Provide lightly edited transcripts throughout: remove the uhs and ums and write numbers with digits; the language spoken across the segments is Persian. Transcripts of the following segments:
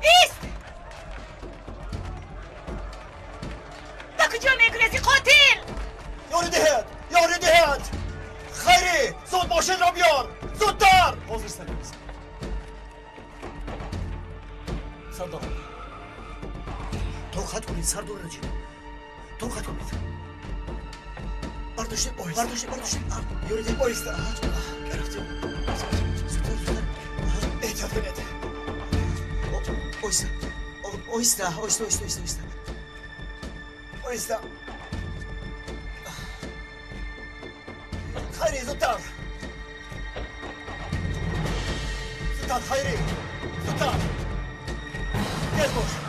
ایست! تا کجا میگریزی قاتل؟ یاری دهد خیری زود ماشین را بیار زودتر حاضر سرکمیسر سردار طاقت کنید سردار رجیم طاقت کنید برداشتیم یاری ده بایسته گرفتیم احتیاط کنید آیسته خیری زودتر خیری زودتر تیز باش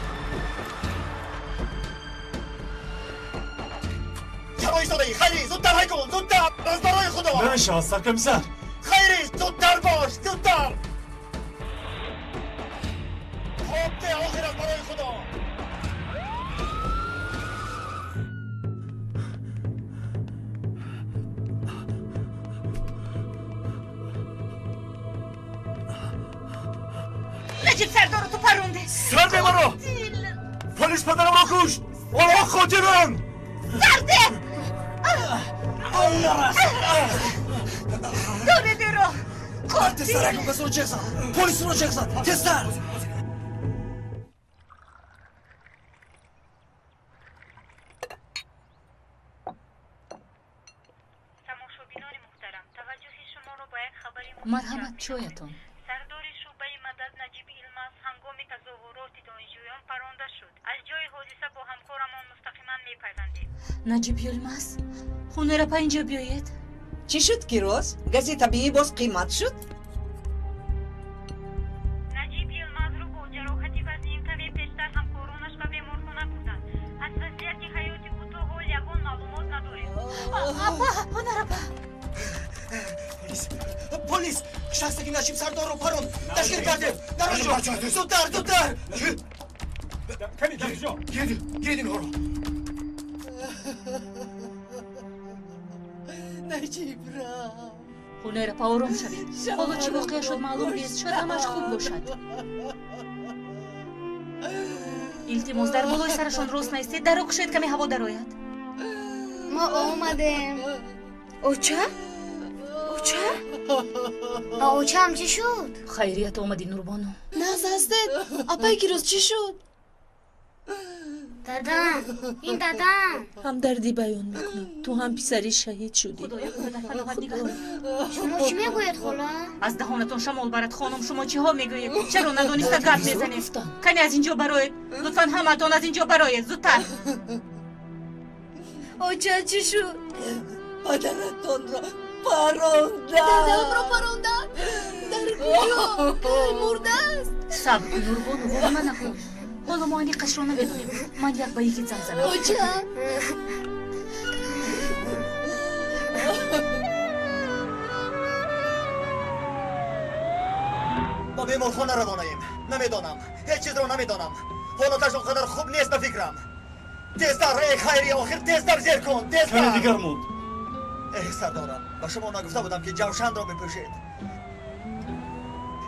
چرا ایستاده ای خیری زودتر هی کن زودتر از برای خدا نمیشه سرکمیسر خیری زودتر باش زودتر خواب ده آخر از برای خدا نجیب سردار رو تو پرونده سر ببرو پلیس پدرم رو کشت آنها خاطرم سرده دونه درو تستر اگه کسی رو چکسن پلیس رو چکسن تستر تماشابینان محترم توجه شما را به یک خبری مرحمت چویتون سردار شعبه مدد نجیب ایلماس هنگام تظاهرات دانشجویان پرانده شد از جای حادثه با همکارمان مستقیما میپیوندیم نجیب یلماس خونه را پا اینجا بیایید چی شد کیروز؟ گازی طبیعی باز قیمت شد؟ نجیب ایلماس رو با جراحتی وزنی کمی پیشتر همکارانش به بیمارخانه بردند از وضعیت حیاتی او تا حال یگان معلومات نداریم اپا هنر اپا پلیس شخصی که نجیب سردار رو پرون تشکیل کرده در آنجا زودتر کمی در اینجا گیدین رو نجیب را خونه را پا آروم شوید حالا چی واقع شد معلوم نیست شاید همش خوب باشد التماس در بالای سرشان راست نیستید در رو کشید کمی هوا درآید ما آمدیم اوچه؟ با اوچه هم چی شد؟ خیریت آمدی نوربانو ناز هستید اپای کیروز چی شد؟ این دادم هم دردی بیان میکنم تو هم پسری شهید شدی خدایا خدا در فلاحت نگاه شما چی میگوید خلا؟ از دهانتون شمال برد خانم شما چی ها میگویید چرا ندانسته گپ میزنید کنی از اینجا برایید لطفا همتون از اینجا برایید زودتر اوچه چی شد؟ بدنتون را پراندن دادم را پراندن در کجا؟ مرده است صبر کن نوربانو با من نکن حالا ما اینی قش رو نمیدونیم من یک با یکی زن زنم اوچه ما بیمارخانه روانه‌ایم نمیدانم هیچ چیز رو نمیدانم حالتش اونقدر خوب نیست به فکرم تیزتر ای خیری آخر تیزتر زیر کن کمی تیزتر دیگر موند ای سردارم به شما نگفته بودم که جوشن را بپوشید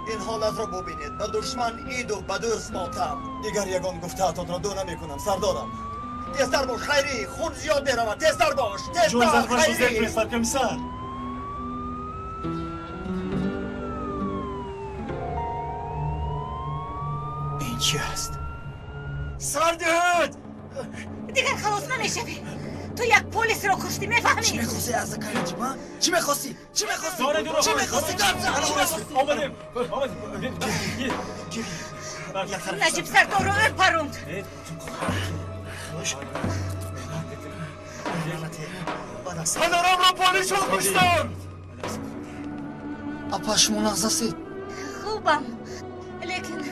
این حالت را ببینید به دشمن اید و به دوست ماتم دیگر یگان گفته‌اتان را دو نمیکنم سردارم تیزتر باش خیری خون زیاد میرود تیزتر باش جون تیزتر زد باش زیر خیری سرکمیسر این چی است؟ سردهد دیگر خلاص نمیشوی تو یک پلیس رو کشتی چی میفهمی میخواستی از کارنجی ما؟ چی میخواستی؟ داره درو چی میخواستی گفت آمدیم نجیب سردار رو پروند پدرم را پلیس رو کشتن اپاش منغزه سید خوبم لیکن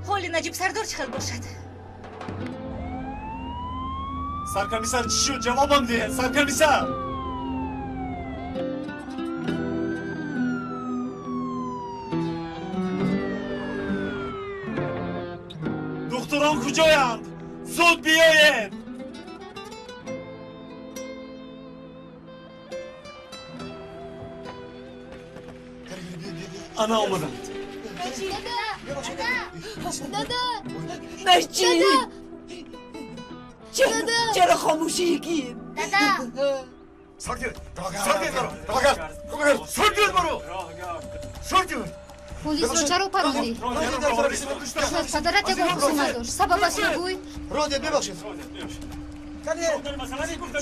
حال نجیب سردار چقدر باشد سرکمیسر چی شد جوابم ده سرکمیسر دکتران کجایند زود بیایید انا آمدند نجیب چرا خاموشی گیر دادا ساکت برو ساکت برو پلیس رو چرا پروندی؟ شاید پدرت با خصوص نداشت سببش رو بوی؟ رودت ببخشید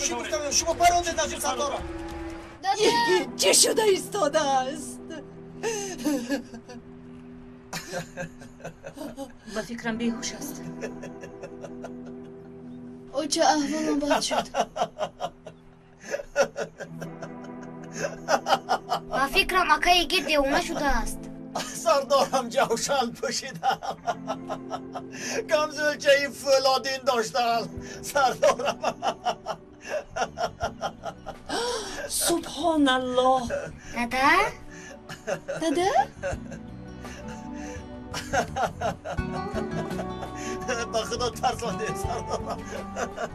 چی گفتم شما پروندید نجیب سردارم یکی چه شده ایستاده است با فکرم بیهوش است. او چه احوالم بد شد با فکرم اکای گیر دیونه شده است. سردارم جوشن پوشیدم کمزلچه این فولادین داشتم سردارم سبحان الله دادا؟ با خدا ترسانده سردارم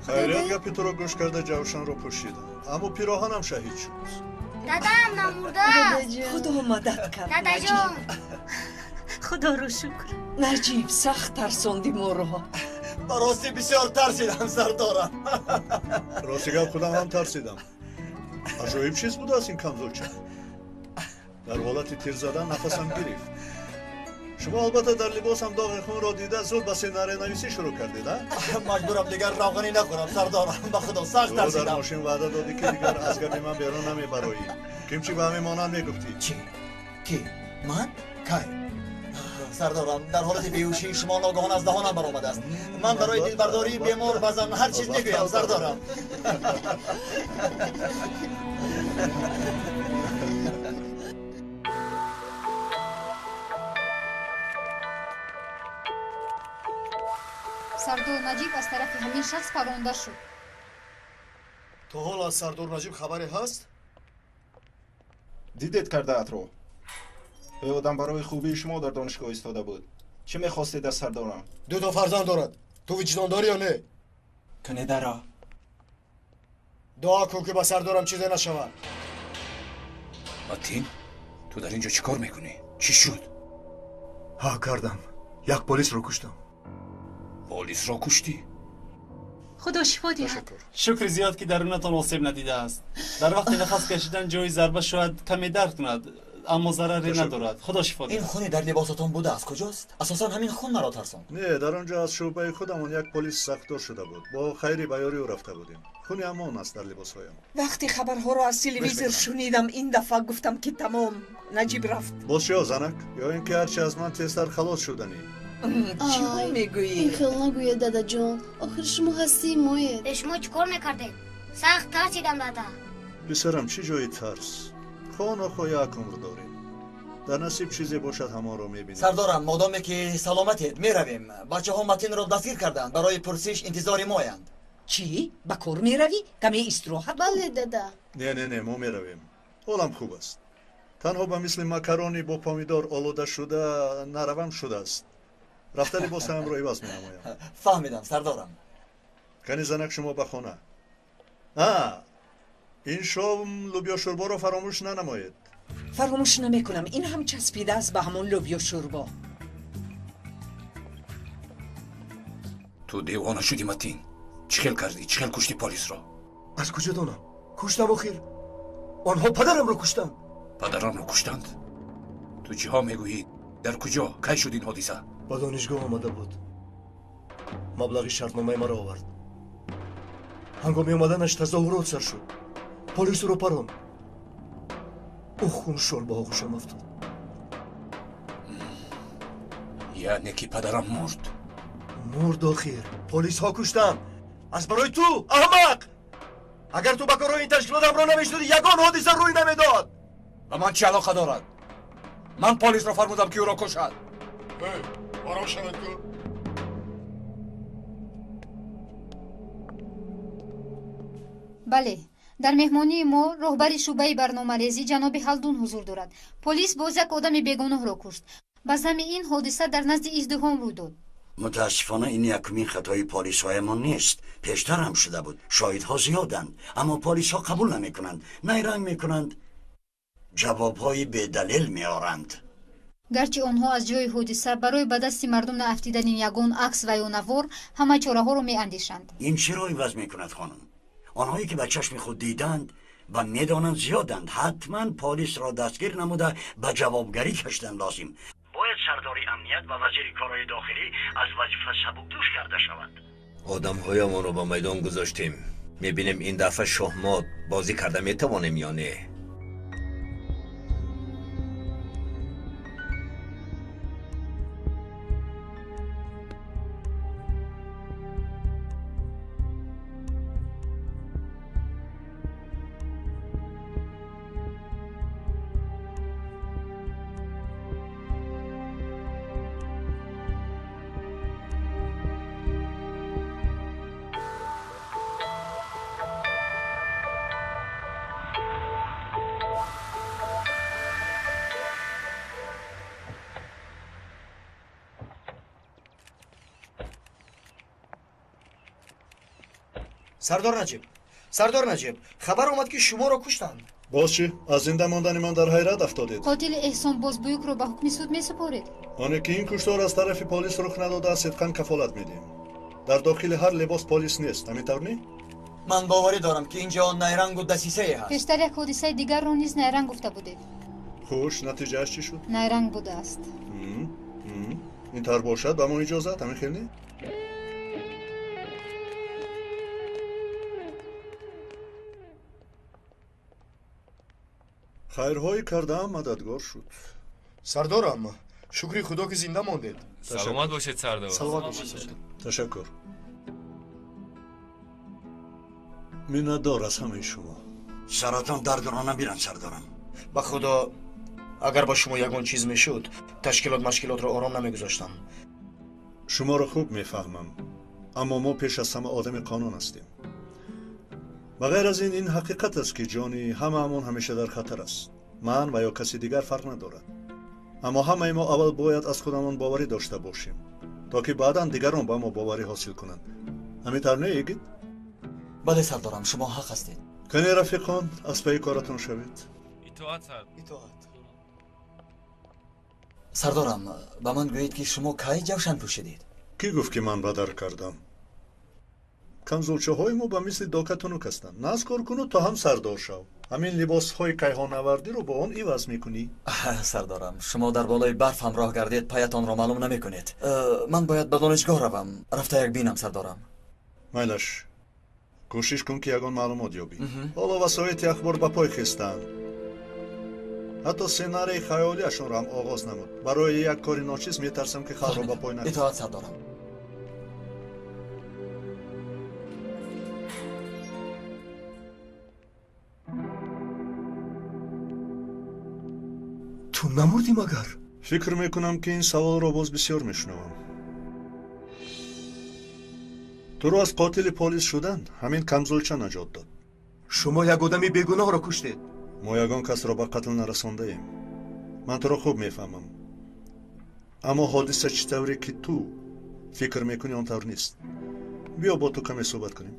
خیریت گپی تو رو گوش کرده جوشن رو پوشیدم اما پیراهنم شهید شد. دادم نمورده است. خدا مدد کرد دادا جان خدا رو شکر. نجیب سخت ترساندی ما رو راستی بسیار ترسیدم سردارم راستی گپ خودم هم ترسیدم. عجایب چیز بود از این کمزلچه. در حالت تیر زدن نفسم گرفت. شما البته در لباسم داغ خون را دیده زود به سیناره نویسی شروع کردید مجبورم دیگر روغنی نخورم سردارم با خدا سخت تو در ترسیدم ماشین وعده دادی که دیگر از گپ من بیرون نمیبرایی. کیمچی به همین مانند میگفتی. چی؟ کی؟ من؟ کی؟ سردارم در حالت بیهوشی شما ناگهان از دهانم برآمده است من برای دلبرداری بیمار بزن هر چیز میگویم سردارم سردار نجیب از طرف همین شخص پرونده شد. تو حال از سردار نجیب خبری هست؟ دیدت کرده رو به آدم برای خوبی شما در دانشگاه ایستاده بود. چی میخواستید از سردارم؟ 2 فرزند دارد تو وجدان داری یا نه؟ کنه درا دعا کن که با سردارم چیزی نشود متین تو در اینجا چی کار میکنی؟ چی شد؟ ها کردم یک پلیس رو کشتم. پلیس را کشتی؟ خدا شفا دهد. شکر زیاد که درونتان آسیب ندیده است. در وقت نفس کشیدن جای ضربه شاید کمی درد کند اما ضرری ندارد. خدا شفا دهد. این خونی در لباساتون بوده از کجاست؟ اساسا همین خون مرا ترساند. نه در آنجا از شعبه خودمون یک پلیس ساختار شده بود. با خیری بیاری او رفته بودیم. خونی امان است در لباسهایم. وقتی خبرها رو از تلویزیون شنیدم این دفعه گفتم که تمام نجیب رفت باز یا زنک یا اینکه هرچی از من تیزتر خلاص شدنی. چی میگویی؟ این خیلی نگویه دادا جان آخر شما هستی مایه به شما چیکار میکردید؟ سخت ترسیدم دادا. بسرم چی جای ترس؟ خانه خو یک عمر داریم. در نصیب چیزی باشد همه رو میبینیم. سردارم مادامی که سلامتید میرویم بچه ها متین رو دستگیر کردند برای پرسش انتظار مایند چی؟ با کار میروی؟ کمی استراحت کن. بله دادا نه ما میرویم. حالم خوب است. تنها به مثل مکرونی با پامیدار آلوده شده نروم شده است. رفتن لباس هم رو عوض می‌نمایم. فهمیدم سردارم. کنی زنک شما به خانه. این شام لوبیا شوربا رو فراموش ننمایید. فراموش نمیکنم این هم چسبیده است به همون لوبیا شوربا. تو دیوانه شدی متین. چیکار کردی؟ چیکار کشتی پلیس را؟ از کجا دانم؟ کشتم آخر. آنها پدرم رو کشتند. پدرم رو کشتند؟ تو چی ها میگویی؟ در کجا؟ کی شد این حادثه؟ با دانشگاه آمده بود. مبلغی شرطنامه مرا آورد. هنگامی آمدنش تظاهرات سر شد. پلیس رو پراند. او خون شوربا آغوشم افتاد. یعنی که پدرم مرد آخر. پلیس ها کشتن. از برای تو احمق. اگر تو بکارای این تشکیلات را نمیشدی یگان حادثه روی نمیداد. و من چه علاقه دارد؟ من پلیس را فرمودم که او را کشد. آرام شود کن. بله در مهمانی ما رهبر شعبه برنامه‌ریزی جناب هلدون حضور دارد. پلیس باز یک آدم بیگناه را کشت. باز همین این حادثه در نزد ازدحام روی داد. متاسفانه این یکمین خطای پلیس های ما نیست. پیشتر هم شده بود. شاهدها زیادند اما پلیس ها قبول نمی کنند. نیرنگ می کنند. جواب های به دلیل می آرند. гарчи онҳо аз ҷои ҳодиса барои ба дасти мардум наафтидани ягон акс ва ё навор ҳама чораҳоро меандешанд. ин чиро иваз мекунад хонум? онҳое ки ба чашми худ диданд ва медонанд зиёданд, ҳатман полисро дастгир намуда ба ҷавобгарӣ кашидан лозим. бояд сардори амният ва вазири корҳои дохилӣ аз вазифа сабукдӯш карда шавад. одамҳоямонро ба майдон гузоштем. мебинем ин дафъа шоҳмот бозӣ карда метавонем ё не. сардор наҷиб, хабар омад ки шуморо куштанд. боз чӣ? аз зинда мондани ман дар ҳайрат афтодед? қотили эҳсон бозбуюкро ба ҳукми суд месупоред? оне ки ин куштор аз тарафи полис рух надодааст, сидқан кафолат медиҳем. дар дохили ҳар либос полис нест, ҳамин тавр не? ман боварӣ дорам ки инҷо найрангу дасисае ҳаст. пештар як ҳодисаи дигарро низ найранг гуфта будед. хуш, натиҷааш чӣ шуд? найранг будааст. ин тавр бошад ба мо иҷозат, ҳамин хел не? хайрҳои кардаам мададгор шуд. сардорам, шукри худо ки зинда мондед. саломат бошед сардор. саломат бошед. ташаккур. миннатдор аз ҳамаи шумо. саратон дардро набиранд сардорам. ба худо агар ба шумо ягон чиз мешуд, ташкилотро ором намегузоштам. шуморо хуб мефаҳмам, аммо мо пеш аз ҳама одами қонун ҳастем. ба ғайр аз ин ҳақиқат аст ки ҷони ҳамаамон ҳамеша дар хатар аст. ман ва ё каси дигар фарқ надорад. аммо ҳамаи мо аввал бояд аз худамон боварӣ дошта бошем, то ки баъдан дигарон ба мо боварӣ ҳосил кунанд. ҳамин тавр не егид? бале сардорам, шумо ҳақ ҳастед. кане рафиқон, аз паи коратон шавед. итоат сардорам, ба ман гӯед ки шумо кай ҷавшан пӯшидед? кӣ гуфт ки ман бадар кардам? камзулчаҳои мо ба мисли докатунук ҳастанд. наз кор куну то ҳам сардор шав. ҳамин либосҳои кайҳонавардиро бо он иваз мекунӣ? сардорам, шумо дар болои барф ҳамроҳ гардед, паятонро маълум намекунед. ман бояд ба донишгоҳ равам, рафта як бинам сардорам. майлаш, кӯшиш кун ки ягон маълумот ёбӣ. ҳоло васоити ахбор ба пой хистанд. ҳатто сценарии хаёлиашонро ҳам оғоз намуд. барои як кори ночиз метарсам ки халқро ба пой накунад. итоат сардорам. ту намурдӣ магар? фикр мекунам ки ин саволро боз бисёр мешунавам. туро аз қотили полис шудан ҳамин камзулча наҷот дод. шумо як одами бегуноҳро куштед. мо ягон касро ба қатл нарасондаем. ман туро хуб мефаҳмам. аммо ҳодиса чӣ тавре ки ту фикр мекунӣ он тавр нест. биё бо ту каме суҳбат кунем.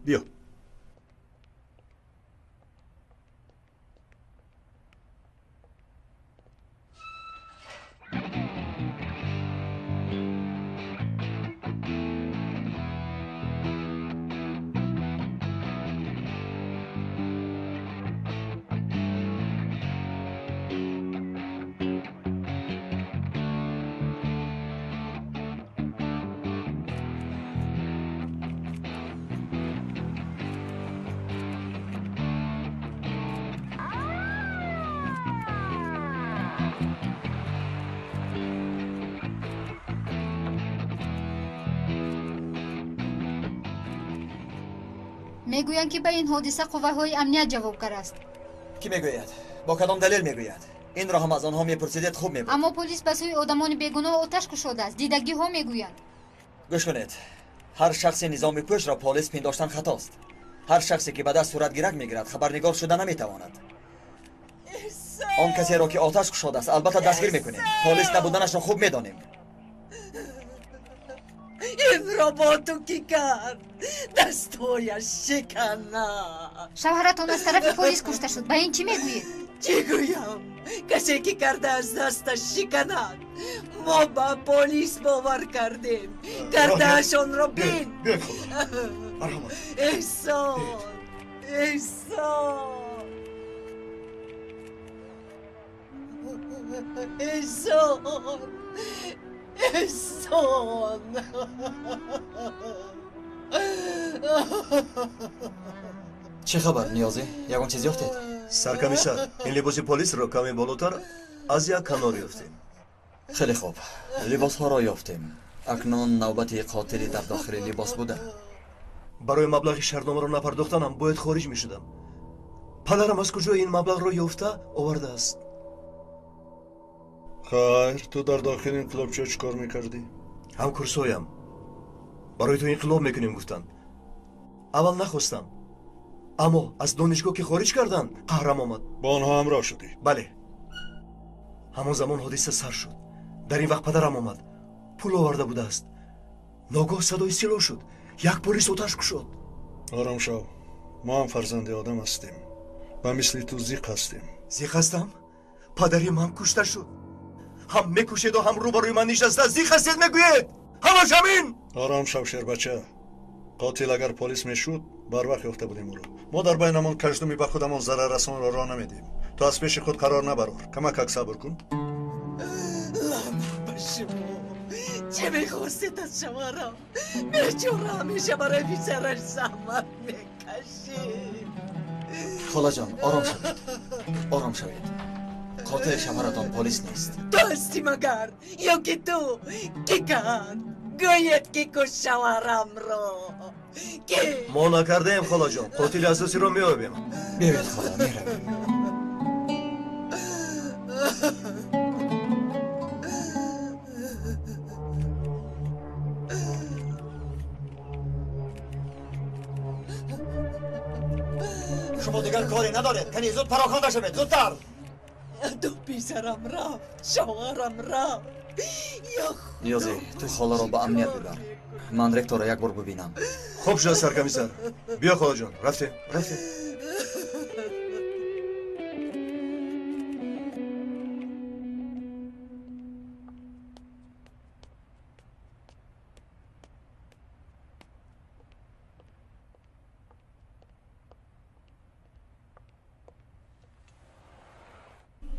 биё. мегӯянд ки ба ин ҳодиса қувваҳои амният ҷавобгар аст. кӣ мегӯяд? бо кадом далел мегӯяд? инро ҳам аз онҳо мепурсидед, хуб мебуд. аммо полис ба сӯи одамони бегуноҳ оташ кушодааст. дидагиҳо мегӯянд. гӯш кунед, ҳар шахси низоми пӯшро полис пиндоштан хатост. ҳар шахсе ки ба даст суратгирак мегирад, хабарнигор шуда наметавонад. он касеро ки оташ кушодааст, албатта дастгир мекунем. полис набуданашро хуб медонем. инро бо ту кӣ кард? дастояш шикана. шавҳаратон аз тарафи полис кушта шуд. ба ин чӣ мегӯед? чӣ гӯям? کسی که کرده از دستش شکنند ما با پلیس باور کردیم کردهشان را بین احسان احسان احسان احسان چه خبر نیازی؟ یکون چیزی افتید؟ سرکمیسر این لباس پلیس رو کمی بالاتر از یک کنار یافتیم. خیلی خوب لباس ها را یافتیم. اکنون نوبت قاتلی در داخل لباس بوده. برای مبلغ شهرنامه رو نپرداختنم باید خارج می شدم. پدرم از کجا این مبلغ رو یافته آورده است؟ خیر تو در داخل این کلاب چه کار میکردی؟ همکرسایم برای تو انقلاب میکنیم گفتن. اول نخواستم اما از دانشگاه که خارج کردن قهرم آمد. با آنها همراه شدی؟ بله. همان زمان حادثه سر شد. در این وقت پدرم آمد پول آورده بوده است. ناگاه صدای سیلو شد. یک پلیس آتش کشید. آرام شو. ما هم فرزند آدم هستیم و مثل تو زیق هستیم. زیق هستم؟ پدریم هم کشته شد. هم میکشید و هم روبروی من نشسته. زیق هستید میگوید؟ همش همین. آرام شو شیر بچه. قاتل اگر پلیس میشد بر وقت یافته بودیم او رو. ما در بینمان کژدمی به خودمان ضرر رسان را راه نمیدیم. تو از پیش خود قرار نبرار. کمک صبر کن. لعنت به شما. چه میخواستید از شما را؟ بیچاره همیشه برای بیچارش زحمت میکشید. خاله جان آرام شوید. آرام شوید. قاتل شوهرتان پلیس نیست. تو هستی مگر یا که تو کی کرد گوید که کش شوهرم را که ما نکرده ایم خاله جان. قاتل اساسی را میابیم. بیایید خاله میرویم. شما دیگر کاری ندارید. کنی زود پراکنده شوید. زودتر. دو بیزرم رفت شوهرم رفت. نیازی تو خاله را به امنیت ببر. من رکتور را یک بار ببینم. خوب شد سرکمیسر. بیا خاله جان. رفتیم.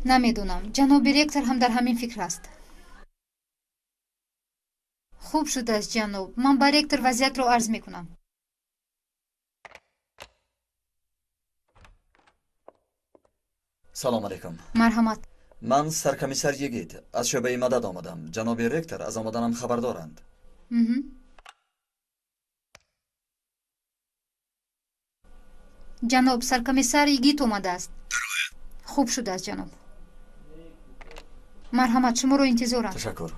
نمیدونم جناب رکتور هم در همین فکر است. خوب شده است جناب. من با رکتور وضعیت را عرض میکنم. سلام علیکم. مرحمت. من سرکمیسر یگید از شعبه مدد آمدم. جناب رکتور از آمدنم خبر دارند. جناب سرکمیسر یگید اومده است. خوب شده است جناب. مرحمت شما رو انتظارم. تشکر.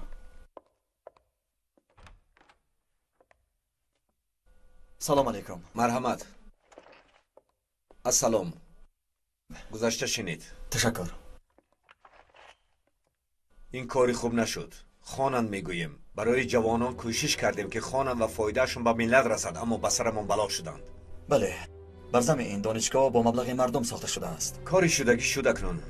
سلام علیکم. مرحمت. السلام. گذشته شنید. تشکر. این کاری خوب نشد. خوانند میگوییم برای جوانان کوشش کردیم که خوانند و فایدهشون به ملت رسد اما به سرمون بلا شدند. بله برزم این دانشگاه با مبلغ مردم ساخته شده است. کاری شدگی شده کنون.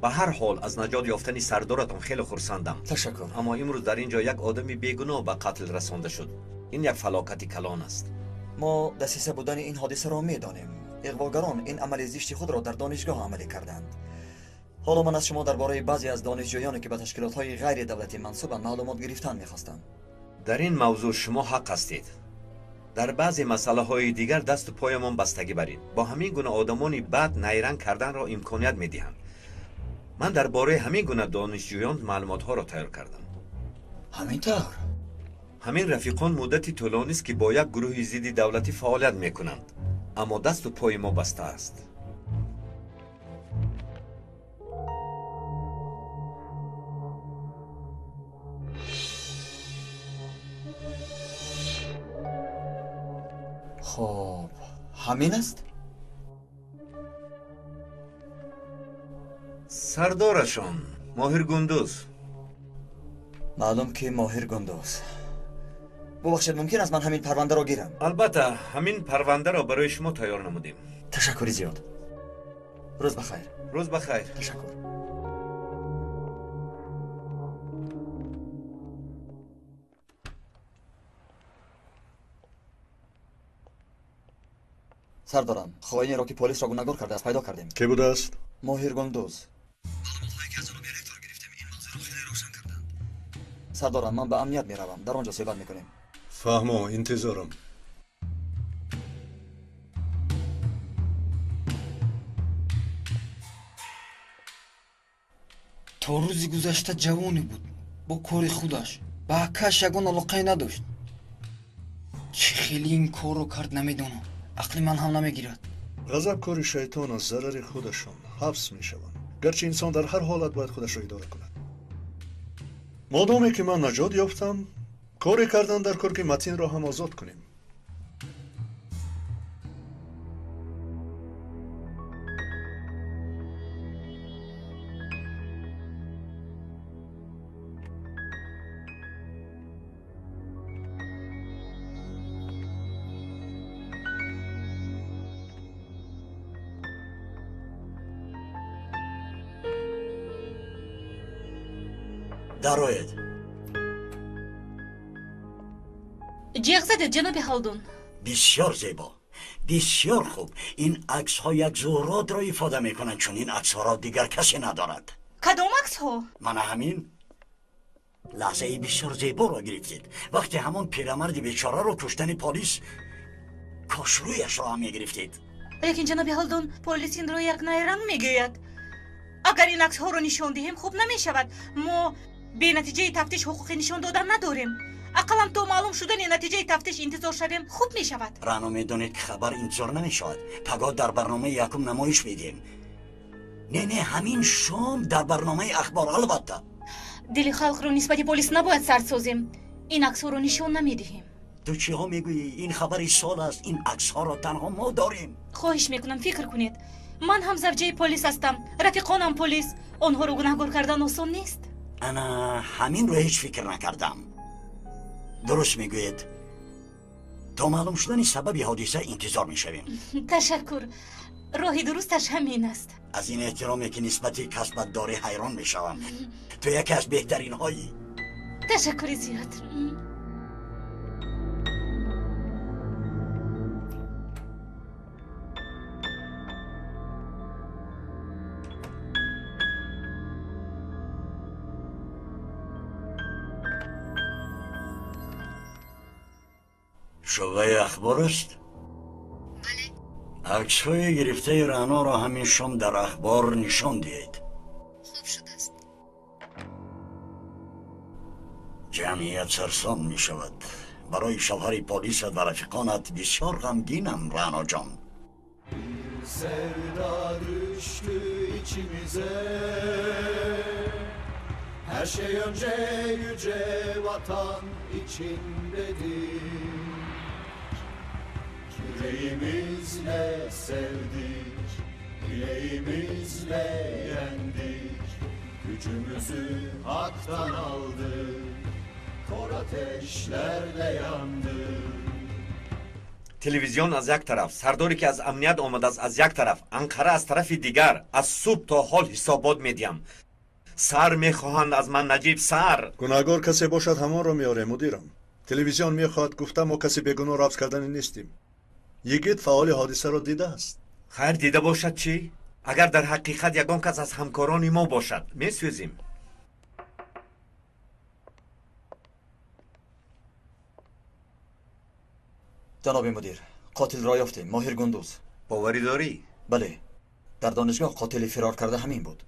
به هر حال از نجات یافتن سردارتون خیلی خرسندم. تشکر. اما امروز در اینجا یک آدمی بیگناه به قتل رسانده شد. این یک فلاکتی کلان است. ما دسیسه بودن این حادثه را میدانیم. اغواگران این عمل زشت خود را در دانشگاه عملی کردند. حالا من از شما درباره بعضی از دانشجویانی که به تشکیلات‌های غیر دولتی منسوبند معلومات گرفتن می‌خواستم. در این موضوع شما حق هستید. در بعضی مسائل دیگر دست و پایمان بستگی برید. با همین گونه آدمانی بد نیرنگ کردن را امکانیت می‌دهند. من درباره همین گونه دانشجویان معلومات‌ها را تیار کردم. همینطور. همین رفیقان مدتی طولانی است که با یک گروه ضد دولتی فعالیت می‌کنند. اما دست و پای ما بسته است. خب همین است؟ سردارشان ماهر گندوز. معلوم که ماهر گندوز. ببخشید ممکن است من همین پرونده را گیرم؟ البته همین پرونده را برای شما تیار نمودیم. تشکری زیاد. روز بخیر. روز بخیر. تشکر. سردارم خائنی را که پلیس را گناهکار کرده است پیدا کردیم. کی بوده است؟ ماهر گندوز. سردارم من به امنیت میروم، در آنجا صحبت میکنیم. فهمو، انتظارم. تا روزی گذشته جوانی بود با کار خودش با عکاش یگان علاقه نداشت. چی خیلی این کار رو کرد نمیدونم، عقل من هم نمیگیرد. غضب کار شیطان از ضرر خودشان حبس میشوند، گرچه انسان در هر حالت باید خودش را اداره کند. مادامی که من نجات یافتم، کاری کردن در کار که متین را هم آزاد کنیم. درآید. جیغ زده جناب خالدون. بسیار زیبا، بسیار خوب. این عکس ها یک زورات را ifade میکنند، چون این عکس ها را دیگر کسی ندارد. کدام عکس ها؟ من همین لحظه ای بسیار زیبا را گرفتید، وقتی همون پیرمرد بیچاره را کشتن پلیس کاشرویش را هم میگرفتید. لیکن جناب خالدون پلیس این را یک نیرنگ میگوید. اگر این عکس ها را نشان دهیم خوب نمیشود. ما به نتیجه تفتیش حقوقی نشان دادن نداریم. اقلا تو معلوم شدن نتیجه تفتیش انتظار شویم خوب میشود. رانو میدونید که خبر انتظار نمیشود. پگاه در برنامه یکم نمایش میدیم. نه همین شام در برنامه اخبار. البته دل خلق رو نسبت پلیس نباید سرد سازیم. این عکس ها رو نشان نمیدهیم. تو چی ها میگویی؟ این خبر سال است. این عکس ها را تنها ما داریم. خواهش میکنم فکر کنید. من هم زوجه پلیس هستم، رفیقانم پلیس. آنها رو گناهکار کردن آسان نیست. انا همین رو هیچ فکر نکردم. درست میگوید. تا معلوم شدن سبب حادثه انتظار میشویم. تشکر. راهی درستش همین است. از این احترامی که نسبتی کسبت داری حیران میشوم. تو یکی از بهترین هایی. تشکر زیاد. شعبه اخبار است؟ بله. عکس های گرفته رعنا را همین شام در اخبار نشان دهید. خوب شده است. جمعیت سرسام می شود. برای شوهر پلیس و رفیقانت bisyor غمگینم رعنا جان. Sevda düştü içimize, her şey önce yüce vatan içindedir. Yüreğimizle sevdik, bileğimizle yendik. Gücümüzü haktan aldık, kor ateşlerde yandık. تلویزیون از یک طرف، سرداری که از امنیت آمده است از یک طرف، انقره از طرف دیگر. از صبح تا حال حسابات میدیم. سر میخواهند از من نجیب سر. گناهکار کسی باشد همان را میاره مدیرم. تلویزیون میخواد گفته ما کسی بیگناه را حبس کردن نیستیم. یگید فعال حادثه را دیده است. خیر دیده باشد چی؟ اگر در حقیقت یگان کس از همکاران ما باشد میسوزیم. جناب مدیر، قاتل را یافتیم. ماهر گندوز. باوری داری؟ بله، در دانشگاه قاتل فرار کرده همین بود.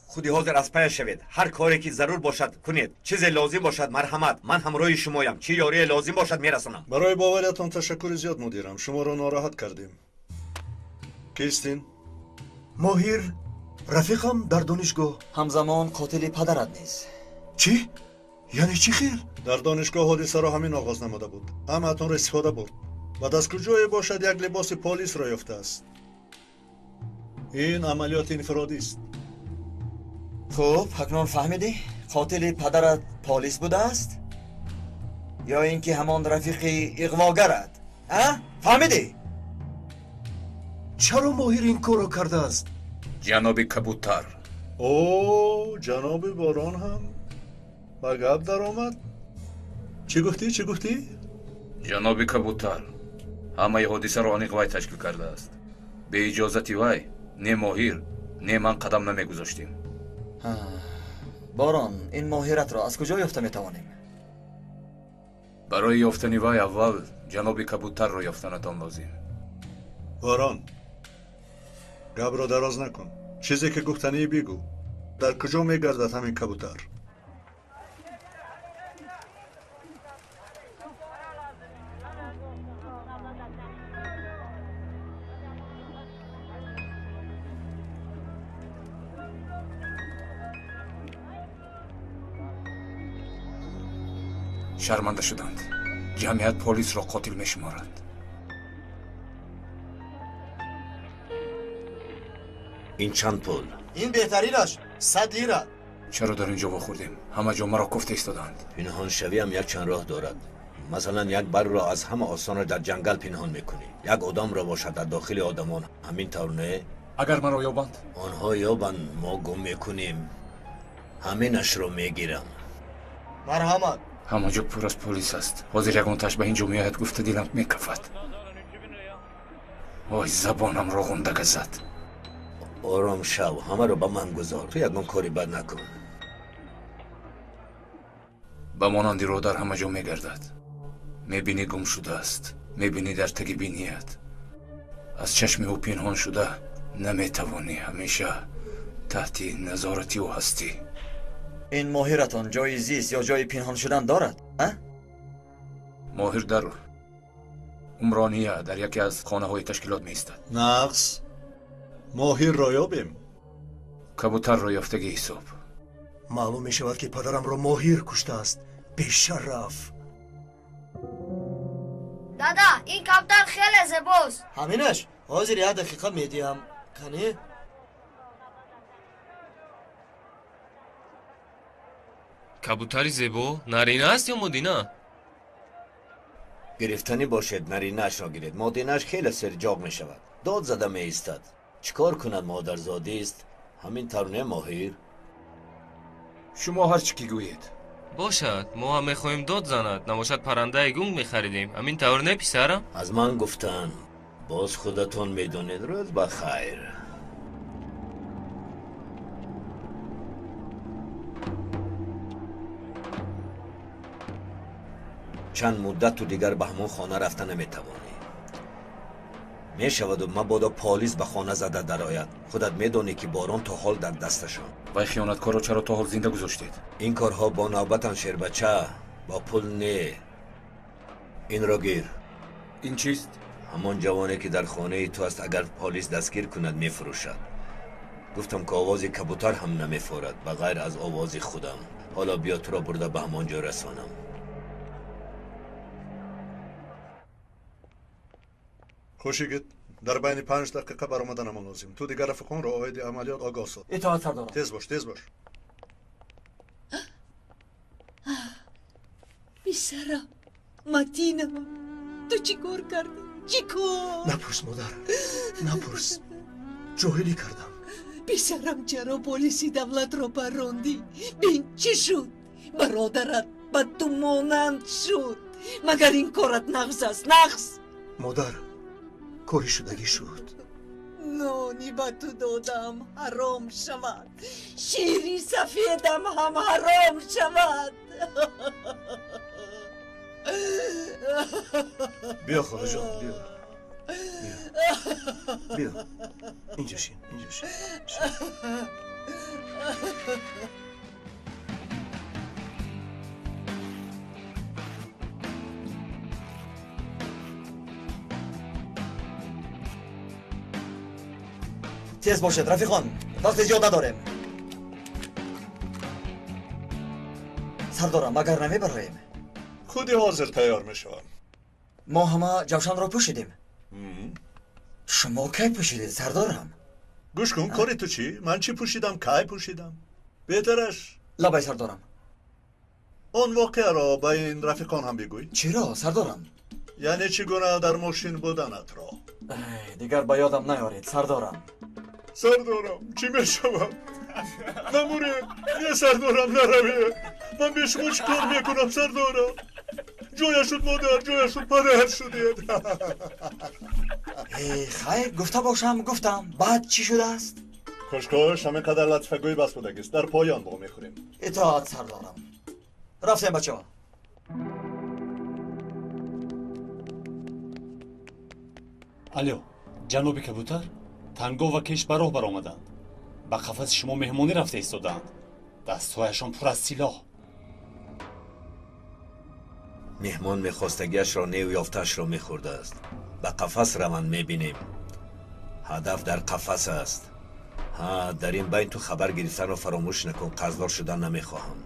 خودی حاضر از پی شوید. هر کاری که ضرور باشد کنید. چیزی لازم باشد مرحمت، من همراه شمایم. چی یاری لازم باشد میرسانم. برای باوریتان تشکر زیاد مدیرم. شما را ناراحت کردیم. کیستین؟ ماهر رفیقم در دانشگاه. همزمان قاتل پدرت نیست. چی؟ یعنی چی خیر؟ در دانشگاه حادثه را همین آغاز نموده بود. همتون را استفاده برد. بعد از کجای باشد یک لباس پلیس را یافته است. این عملیات انفرادی است. خب اکنون فهمیدی؟ قاتل پدرت پلیس بوده است؟ یا اینکه همان رفیق اغواگرت؟ فهمیدی؟ چرا ماهر این کارو کرده است؟ جناب کبوتر. اوه جناب باران هم با گپ در آمد. چی گفتی؟ جناب کبوتر، ҳамаи ҳодисаро ониқ вай ташкил кардааст. бе иҷозати вай не моҳир не ман қадам намегузоштем. борон ин моҳиратро аз куҷо ёфта метавонем? барои ёфтани вай аввал ҷаноби кабутарро ёфтанатон лозим. борон гапро дароз накун, чизе ки гуфтанӣ бигӯ. дар куҷо мегардад ҳамин кабутар? шарманда шуданд. ҷамъият полисро қотил мешуморад. ин чанд пул? ин беҳтаринаш 100 лира. чаро дар ин ҷо вохӯрдем? ҳама ҷо маро кофта истоданд. пинҳоншавиам як чанд роҳ дорад. масалан як баргро аз ҳама осонро дар ҷангал пинҳон мекунӣ. як одамро бошад дар дохили одамон. ҳамин тавр не? агар маро ёбанд? онҳо ёбанд, мо гум мекунем. ҳаминашро мегирам. марҳамат. ҳама ҷо пур аз полис аст. ҳозир ягон таш ба ин ҷо меояд, гуфта дилам мекафад. вой забонамро ғундага зад. ором шав, ҳамаро ба ман гузор. ту ягон кори бад накун. ба монанди роҳ дар ҳама ҷо мегардад. мебинӣ гум шудааст, мебинӣ дар таги биният. аз чашми ӯ пинҳон шуда наметавонӣ, ҳамеша таҳти назорати ӯ ҳастӣ. ин моҳиратон ҷои зист ё ҷои пинҳон шудан дорад? моҳир дар умрония дар яке аз хонаҳои ташкилот меистад. нақс моҳирро ёбем? кабутарро ёфтаги ҳисоб. маълум мешавад ки падарамро моҳир куштааст. бешараф. дада, ин кабутар хеле зебост. ҳаминаш ҳозир як дақиқа медиҳам. канӣ? кабутари зебо нарина аст ё модина? гирифтанӣ бошед, наринаашро гиред. модинааш хеле серҷоғ мешавад. дод зада меистад. чӣ кор кунад, модарзодист? ҳамин тавр не моҳир? шумо ҳар чӣ ки гӯед. бошад, мо ҳам мехоҳем дод занад. навошад паррандаи гунг мехаридем. ҳамин тавр не писарам? аз ман гуфтан. боз худатон медонед. рӯз ба хайр. чанд муддату дигар ба ҳамон хона рафта наметавонӣ. мешаваду мабодо полис ба хона зада дарояд. худат медонӣ ки борон то ҳол дар дасташон. вай хиёнаткорро чаро то ҳол зинда гузоштед? ин корҳо бо навбатан, шербача. бо пул не. инро гир. ин чист? ҳамон ҷавоне ки дар хонаи ту аст, агар полис дастгир кунад мефурӯшад. гуфтам ки овози кабутар ҳам намефорад ба ғайр аз овози худам. ҳоло биё туро бурда ба ҳамон ҷо расонам. хушигид дар байни 5 дақиқа баромаданам лозим. ту дигар рафиқонро оиди амалиёт огоҳ сод. итоат сардор. тез бош, тез бош. писарам, матинам, ту чӣ кор кардӣ? чӣ кор? напурс модар, напурс. ҷоҳилӣ кардам. писарам, чаро полиси давлатро барондӣ? бин чӣ шуд? бародарат ба ту монанд шуд. магар ин корат нағз аст? нағз? модар, кори шудагӣ шуд. нони ба ту додам ҳаром шавад. шири сафедам ҳам ҳаром шавад. биё холаҷон, биё. биё. инҷо шин, инҷо шин. тез бошед рафиқон, вақти зиёд надорем. сардорам, магар намебароем? худи ҳозир тайёр мешавам. мо ҳама ҷавшанро пӯшидем. шумо кай пӯшидед, сардорам? гӯш кун, кори ту чӣ? ман чӣ пӯшидам, кай пӯшидам? беҳтараш лабай сардорам. он воқеаро ба ин рафиқон ҳам бигӯй. чиро, сардорам? яъне чӣ гуна дар мошин буданатро. дигар ба ёдам наёред, сардорам. сардорам, чӣ мешавад? намуред, не сардорам, наравед. ман бе шумо чӣ кор мекунам, сардорам? جویا شد مادر، جویا شد پدر شدید. خیر گفته باشم گفتم بعد چی شده است؟ کشکش همینقدر لطفگویی بس بودگیست. در پایان با میخوریم. اطاعت سردارم. رفتیم بچه ها. الو جناب کبوتر، تنگو و کش به راه برآمدند. به قفس شما مهمانی رفته ایستادند. دستهایشان پر از سلاح. مهمان میخواستگیش را نیو یافتش را میخورده است. به قفس روند میبینیم. هدف در قفس است. ها در این بین تو خبر گرفتن را فراموش نکن. قصددار شدن نمیخواهم.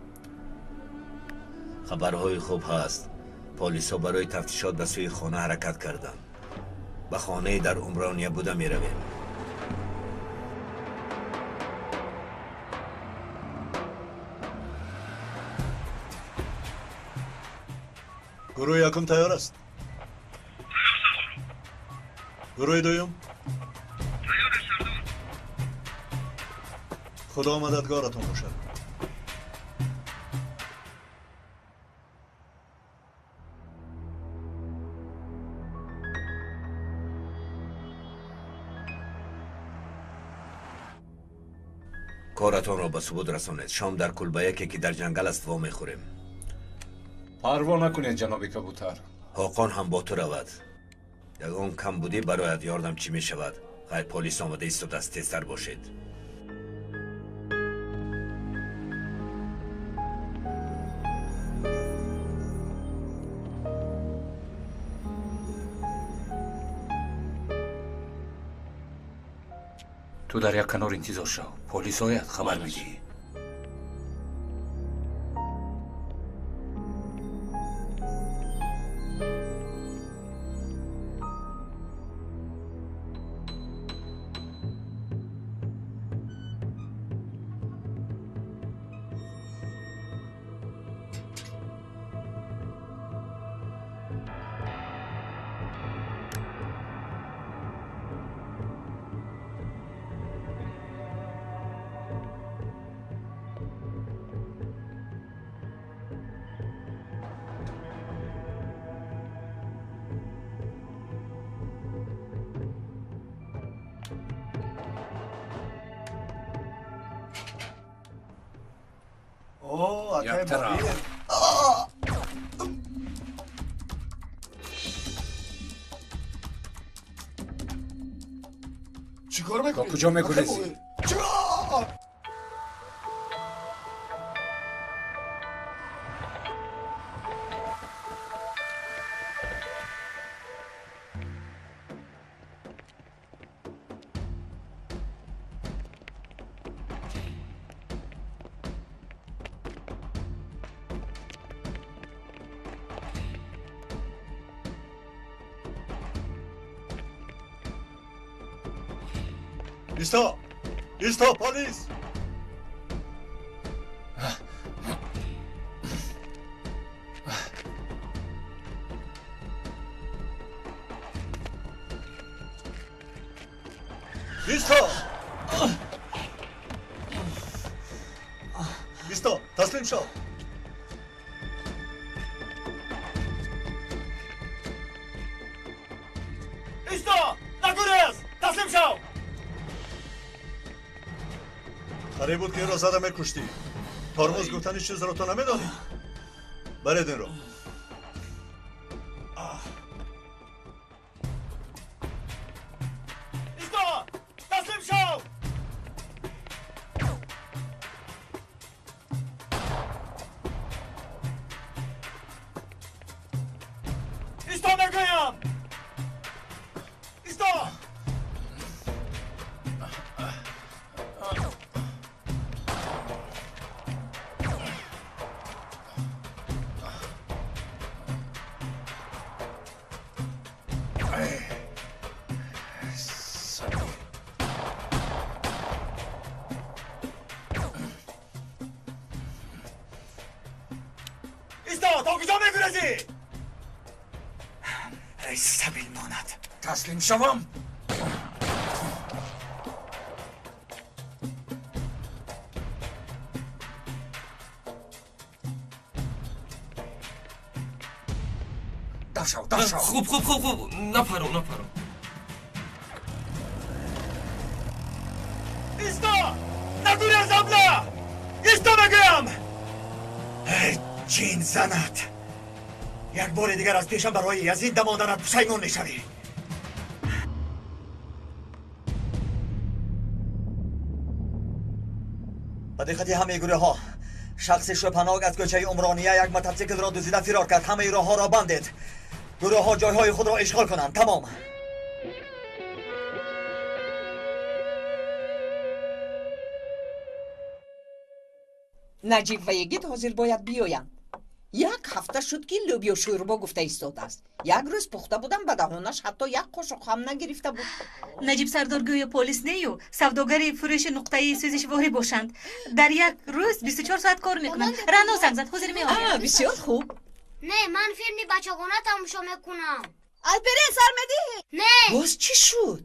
خبرهای خوب هست. پلیسا برای تفتیشات به سوی خانه حرکت کردند. به خانه در عمرانیه بوده میرویم. گروه یکم تیار است. گروه دویم خدا مددگارتون باشد. کارتان را به ثبوت رسانید. شام در کلبه که در جنگل است وا میخوریم. پروا نکنید جناب کبوتر. حاقان هم با تو رود. یگان کم بودی برایت یاردم چی می شود. خیر پلیس آمده ایستاد است. تیزتر باشید. تو در یک کنار انتظار شو. پلیس آید خبر میدی. یک طرف. چیکار میکنی؟ کجا میگریزی؟ ایستا! ایستا پلیس! ایستا! ایستا! تسلیم شو! ایستا! نگریز! تسلیم شو! خری بود که این را زدم میکشتی. ترمز گفتن این چیز را تو نمیدانی. برید این را. ایستا! تسلیم شو! ایستا میگویم! ایستا! ایستا! تا کجا میگریزی؟ ای سبیل ماند تسلیم شوم. дар шав. хуб напаро ایستا! ندور از ابله! ایستا بگویم! ای جین زنت! یک بار دیگر از پیشم برای از این دماندنت پشیمون میشوی. به دقت همه گروه ها شخص شبهناک از کوچه عمرانیه یک موتورسیکل را دزدیده فرار کرد. همه راه ها را بندید. گروه ها جایهای خود را اشغال کنند. تمام. наҷиб ва егид ҳозир бояд биёянд. як ҳафта шуд ки лӯбиё шӯрбо гуфта истодааст. як рӯз пухта будам ба даҳонаш ҳатто як қошуқ ҳам нагирифта буд. наҷиб сардор гӯё полис нею савдогари фурӯши нуқтаи сӯзиши ворӣ бошанд. дар як рӯз 24 соат кор мекунанд. раъно занг зад ҳозир меояд. бисёр хуб. не ман филми бачагона тамошо мекунам. алперен сар медиҳӣ? не боз чӣ шуд?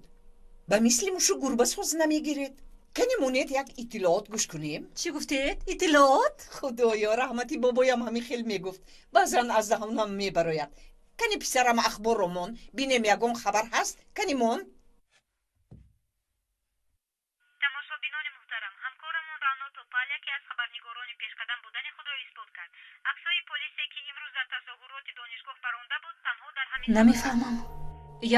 ба мисли мушу гурба соз намегиред? кани монед як иттилоот гӯш кунем? чӣ гуфтед? иттилоот? худоё раҳмати бобоям ҳамин хел мегуфт. баъзан аз даҳонам мебарояд. кани писарам ахборро мон бинем ягон хабар ҳаст. кани мон. тамошобинони муҳтарам, ҳамкорамон раъно топалия ки аз хабарнигорони пешқадам будани худро исбот кард. аксҳои полисе ки имрӯз дар тазоҳуроти донишгоҳ баронда буд танҳо дар ҳамин намефаҳмам.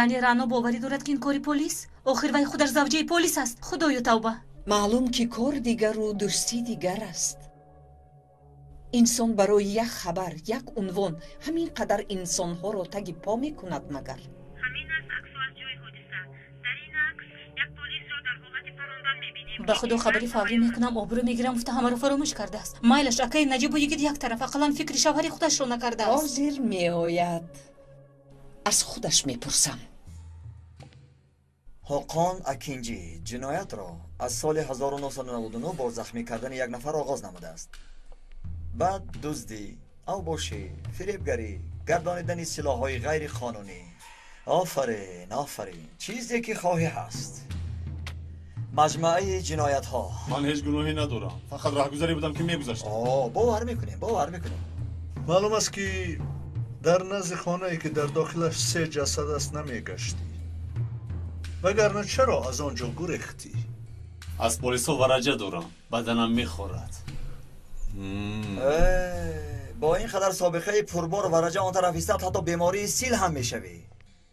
яъне раъно боварӣ дорад ки ин кори полис? охир вай худаш завҷаи полис аст. худоё тавба. маълум ки кор дигару дӯстӣ дигар аст. инсон барои як хабар, як унвон ҳамин қадар инсонҳоро таги по мекунад магар? ҳамин аст аксу аз ҷои ҳодиса. дар ин акс як полисро дар ҳолати парондан мебинем. ба худо хабари фаврӣ мекунам, обрӯ мегирам, гуфта ҳамаро фаромӯш кардааст. майлаш акаи наҷибу ягид як тараф, ақаллан фикри шавҳари худашро накардааст. ҳозир меояд. аз худаш мепурсам. ҳоқон акинҷӣ ҷиноятро аз соли 1999 бо захмӣ кардани як нафар оғоз намудааст. баъд дуздӣ, авбошӣ, фиребгарӣ, гардонидани силоҳҳои ғайриқонунӣ. офарин чизе ки хоҳӣ ҳаст. маҷмӯаи ҷиноятҳо. ман ҳеҷ гуноҳе надорам. фақат раҳгузаре будам ки мегузаштам. бовар мекунем. маълум аст ки дар назди хонае ки дар дохилаш 3 ҷасад аст намегашти. вагарна чаро аз он ҷо гурехтӣ? аз полисо вараҷа дорам. баданам мехорад. бо ин қадар собиқаи пурбор вараҷа он тараф истад ҳатто бемории сил ҳам мешавӣ.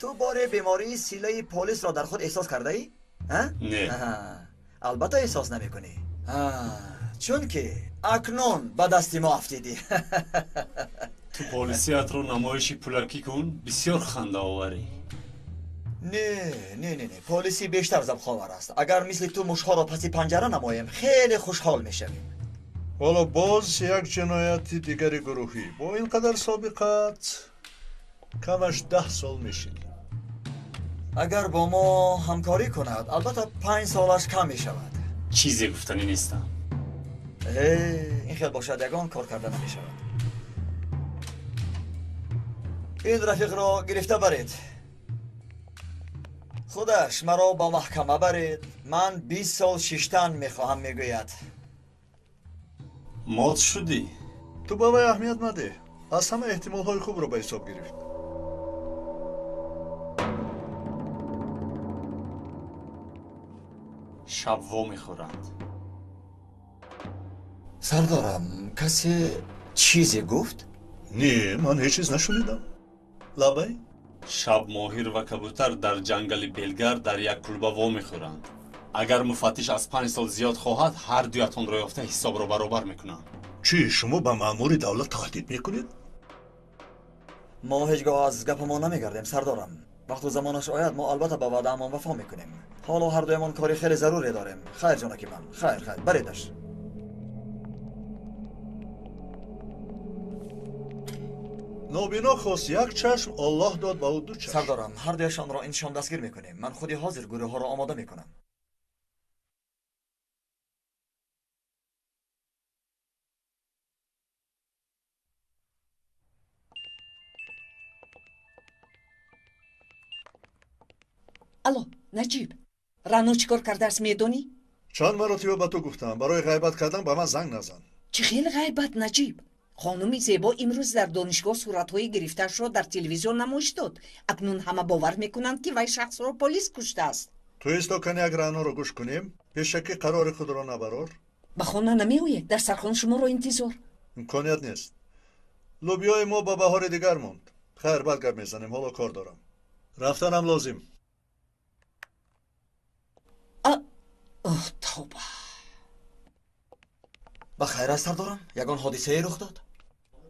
ту боре бемории силаи полисро дар худ эҳсос кардаӣ? не. албатта эҳсос намекунӣ. чунки акнун ба дасти мо афтидӣ. ту полисиятро намоиши пулакӣ кун, бисёр хандаоварӣ. не полиси бештар забховар аст. агар мисли ту мушҳоро паси панҷара намоем хеле хушҳол мешавем. ҳоло боз як ҷинояти дигари гурӯҳӣ бо ин қадар собиқат камаш 10 сол мешинем. агар бо мо ҳамкорӣ кунад албатта 5 солаш кам мешавад. чизе гуфтанӣ нестам. ин хел бошад ягон кор карда намешавад. ин рафиқро гирифта баред. худаш маро ба маҳкама баред. ман 20 сол шиштан мехоҳам мегӯяд. мот шудӣ. ту ба вай аҳамият надеҳ. аз ҳама эҳтимолҳои хубро ба ҳисоб гирифт. шаб во мехӯранд. сардорам касе чизе гуфт? не ман ҳеҷ чиз нашунидам. лабай шаб моҳир ва кабутар дар ҷангали белгар дар як кулба во мехӯранд. агар муфаттиш аз 5 сол зиёд хоҳад ҳар дуятонро ёфта ҳисобро баробар мекунанд. чӣ шумо ба маъмури давлат таҳдид мекунед? мо ҳеҷ гоҳ аз гапамон намегардем сардорам. вақту замонаш ояд мо албатта ба ваъдаамон вафо мекунем. ҳоло ҳардуямон кори хеле заруре дорем. хайр ҷонаки ман. хайр баредаш. нобино хост як чашм Аллоҳ дод ба ӯ ду чашм. сардорам ҳардуяшонро иншон дастгир мекунем. ман худи ҳозир гурӯҳҳоро омода мекунам. алло наҷиб, раъно чӣ кор кардааст медонӣ? чанд маротиба ба ту гуфтам барои ғайбат кардан ба ман занг назан. чӣ хел ғайбат наҷиб? خانمی زیبا امروز در دانشگاه صورت‌های گرفته‌اش را در تلویزیون نمایش داد. اکنون همه باور میکنند که وی شخص را پلیس کشته است. تویستو یک رانو رو گوش کنیم پیشکی قرار خود را نبرار به خانه نمی‌آید. در سرخانه شما را انتظار. امکانیت نیست. لوبیای ما با بهار دیگر موند. خیر بعد گپ میزنیم. حالا کار دارم. رفتنم لازم. توبه. بخیر است سردارم. یگان حادثه رخ داد.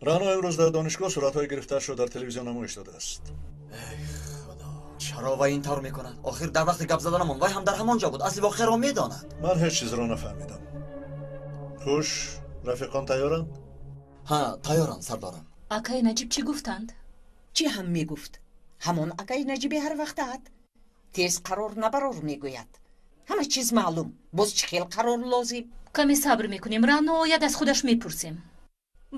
رانو امروز در دانشگاه صورت‌های گرفته شده در تلویزیون نمایش داده است. ای خدا. چرا وی این طور میکند؟ آخر در وقت گپ زدنمون وی هم در همانجا بود. اصل واقعه را میداند. من هیچ چیز را نفهمیدم. خوش رفیقان تیارند؟ ها تیارند سردارم. آقای نجیب چی گفتند؟ چی هم میگفت؟ همان آقای نجیبی هر وقت تیز قرار نبرار میگوید. همه چیز معلوم. باز چه خیل قرار لازم؟ کمی صبر میکنیم. رانو آید از خودش میپرسیم.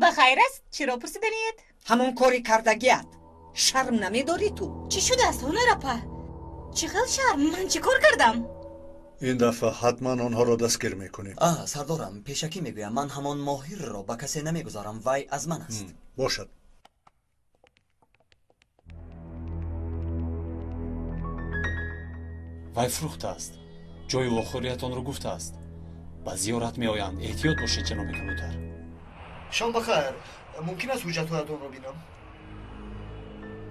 بخیر است؟ چرا پرسیدنید؟ همون کاری کردگیت. شرم نمیداری تو؟ چی شده است هنرپا؟ چه خیل شرم؟ من چی کار کردم؟ این دفعه حتما آنها را دستگیر میکنیم. سردارم پیشکی میگویم من همان ماهر را به کسی نمیگذارم. وی از من است. باشد. وی فروخته است. جای واخوریتان رو گفته است. با زیارت می آیند. احتیاط باشید جناب کبوتر. شام بخیر. ممکن است حجتهایتان رو بینم؟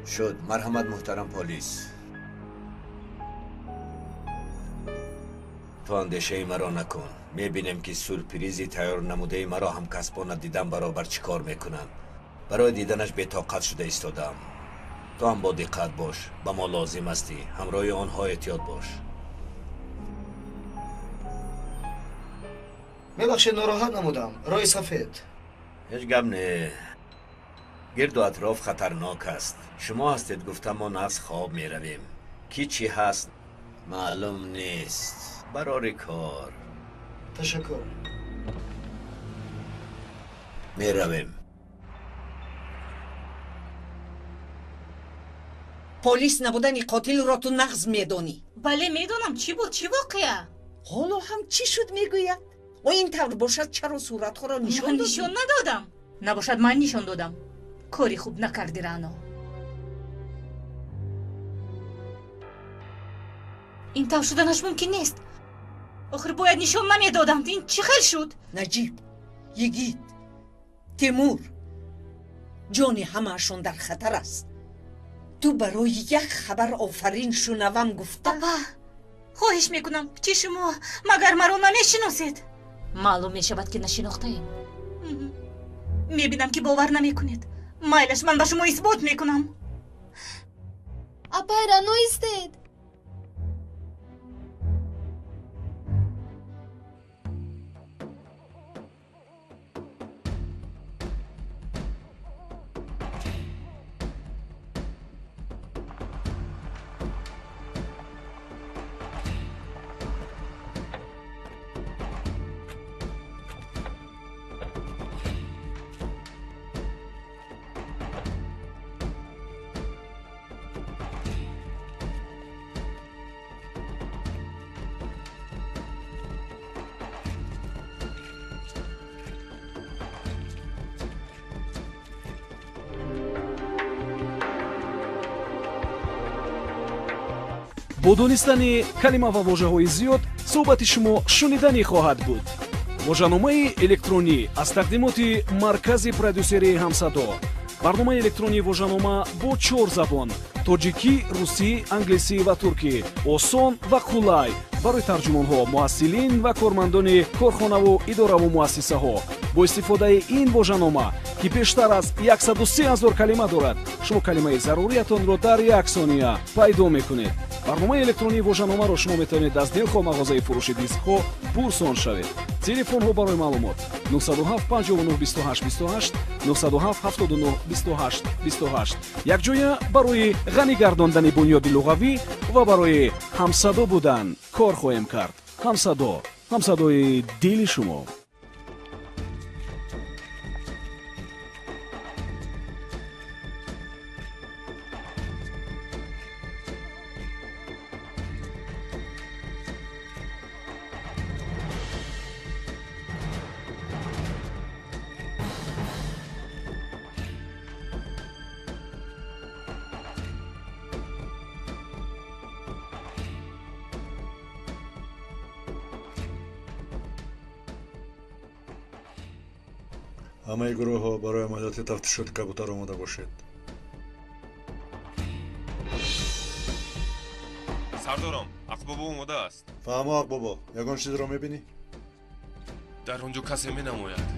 شد. مرحمت محترم پلیس. تو اندیشه مرا نکن. میبینم که سورپریزی تیار نموده مرا هم کسبانه دیدن برابر چی کار میکنن. برای دیدنش بی‌طاقت شده ایستادم. تو هم با دقت باش. به ما لازم استی. همراه آنها احتیاط باش. میبخشید ناراحت نمودم. رای سفید. هیچ گپ نه. گرد و اطراف خطرناک است. شما هستید گفتم ما نفس خواب میرویم. کی چی هست معلوم نیست. برای کار. تشکر. میرویم. پلیس نبودن قاتل را تو نغز میدانی؟ بله میدونم. چی بود؟ چی واقعه؟ حالا هم چی شد میگوید؟ و این طور باشد چرا صورتها را نشان دادی؟ من نشان ندادم. نباشد من نشان دادم. کاری خوب نکردی رانو. این طور شدنش ممکن نیست. آخر باید نشان نمیدادم. این چی خیل شد؟ نجیب، یگید، تیمور، جان همه‌شان در خطر است. تو برای یک خبر آفرین شنوم گفته. پاپا خواهش میکنم چی شما مگر مرا نمیشناسید؟ معلوم میشود که نشناخته ایم. میبینم که باور نمیکنید. مایلش من به شما اثبات میکنم. اپا رانو استید. бо донистани калима ва вожаҳои зиёд суҳбати шумо шуниданӣ хоҳад буд. вожаномаи электронӣ аз тақдимоти маркази продюсерии ҳамсадо. барномаи электронии вожанома бо 4 забон: тоҷикӣ, русӣ, англисӣ ва туркӣ. осон ва қулай барои тарҷумонҳо, муҳассилин ва кормандони корхонаву идораву муассисаҳо. бо истифодаи ин вожанома ки бештар аз 130 000 калима дорад, шумо калимаи заруриятонро дар 1 сония пайдо мекунед. барномаи электронии вожаномаро шумо метавонед аз дилхо мағозаи фурӯши дискҳо пурсон шавед. телефонҳо барои маълумот 907 59 28 28 907 79 28 28. якҷоя барои ғанӣ гардондани бунёди луғавӣ ва барои ҳамсадо будан кор хоҳем кард. ҳамсадо, ҳамсадои дили шумо. ҳамаи гурӯҳҳо барои амалиёти тафтишоти кабутар омода бошед. сардорам, ақбобо омодааст. фаҳмо ақбобо, ягон чизро мебинӣ? дар он ҷо касе менамояд.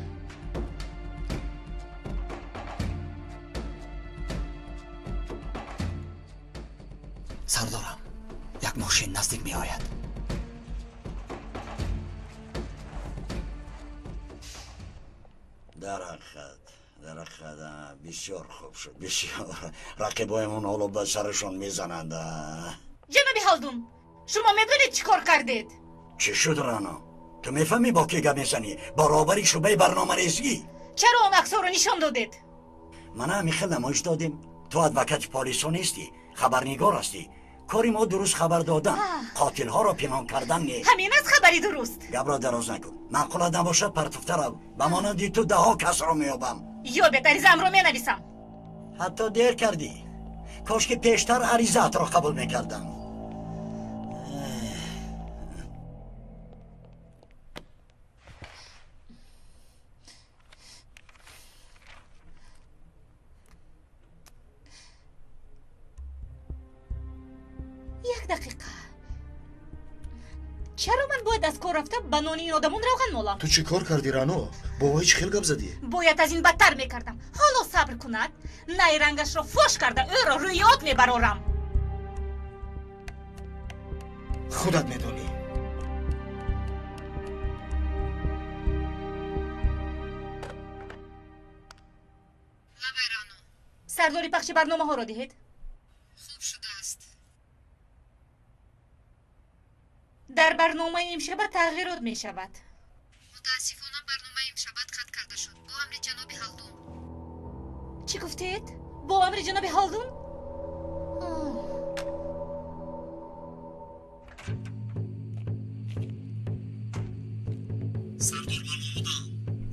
сардорам, як мошин наздик меояд. дарахат, бисёр хуб шуд, бисёр. рақибоямон ҳоло ба сарашон мезананд. ҷаноби ҳалдун, шумо медонед чӣ кор кардед? чӣ шуд рано? ту мефаҳмӣ бо ки гап мезанӣ? баробари шӯъбаи барномарезгӣ? чаро он аксҳоро нишон додед? мана ҳамихел намоиш додем. ту адвокати полисо нестӣ, хабарнигор ҳастӣ. кори мо дуруст хабар додан, қотилҳоро пинҳон кардан не. ҳамин аст хабари дуруст. гапро дароз накун. маъқулат набошад партуфта рав. ба монанди ту даҳо касро меёбам. ё бет аризаамро менависам. ҳатто дер кардӣ. кошки пештар аризаатро қабул мекардам. як дақиқа. чаро ман бояд аз кор рафта ба нони ин одамон равған молам? ту чӣ кор кардӣ рано? бовои чӣ хел гап задӣ? бояд аз ин бадтар мекардам. ҳоло сабр кунад, найрангашро фош карда ӯро рӯи об мебарорам. худат медонӣ. сардори пахши барномаҳоро диҳед. хуб шудааст. дар барномаи имшаба тағйирот мешавад. мутаассифона барномаи имшаба қатъ карда шуд бо амри ҷаноби ҳалдун. чӣ гуфтед? бо амри ҷаноби ҳалдун? сардор ман омодаам.